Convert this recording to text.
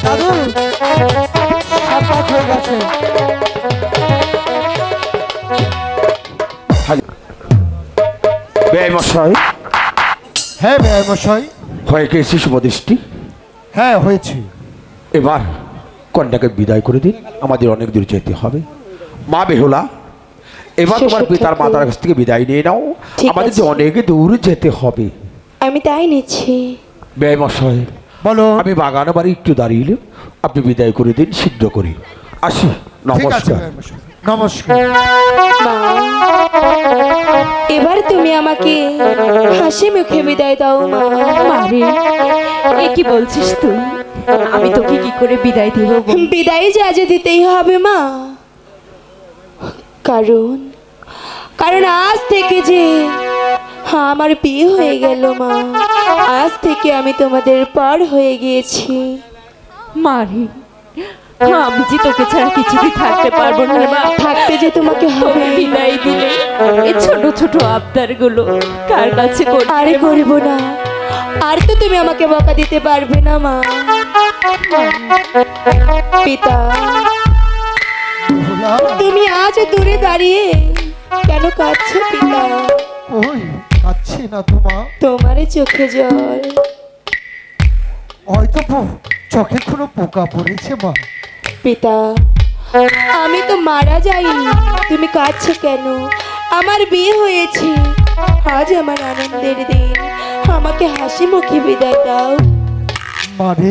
দাদু সাত পাক হয়ে গেছে। বেআই মশাই, হ্যাঁ বেআই মশাই। হয়ে গেছি শুভদৃষ্টি। হ্যাঁ হয়েছে। এবার কন্যাকে বিদায় করে দিন, আমাদের অনেক দূর যেতে হবে। মা বেহুলা, এবার তোমার পিতার মাতার কাছ থেকে বিদায় নিয়ে নাও, আমাদের যে অনেক দূর যেতে হবে। আমি তাই নিচ্ছি। বেআই মশাই বলো। আমি বাগানে বাড়ি একটু দাঁড়িয়ে, আপনি বিদায় করে দিন শীঘ্র করে। আসি, ঠিক আছে নমস্কার। বেআই মশাই, নমস্কার। মা, এবার তুমি আমাকে হাসি মুখে বিদায় দাও মা। মারে, এ কি বলছিস তুই? আমি তোকে কি করে বিদায় দিব? বিদায় যে আজ দিতেই হবে মা, কারণ কারণ আজ থেকে যে আমার বিয়ে হয়ে গেল মা। আজ থেকে আমি তোমাদের পর হয়ে গিয়েছি। মারে, আমি যে তোকে ছাড়া কিছুতেই থাকতে পারবো না রে মা। থাকতে যে তোমাকে হবে। তোকে বিদায় দিলে এই ছোট ছোট আবদার গুলো কার কাছে করবি? আরে করব না, আর তো তুমি আমাকে বকা দিতে পারবে না মা। পিতা, বেহুলা, তুমি আজ দূরে দাঁড়িয়ে কেন কাঁদছো পিতা? ওই কাচ্ছি না তোমা, তোমার চোখে জল। হয়তো চোখে কোনো পোকা পড়েছে মা। পিতা, আমি তো মারা যাইনি, তুমি কাঁদছো কেন? আমার বিয়ে হয়েছে, আজ আমার আনন্দের দিন, আমাকে হাসি মুখে বিদায় দাও। মারে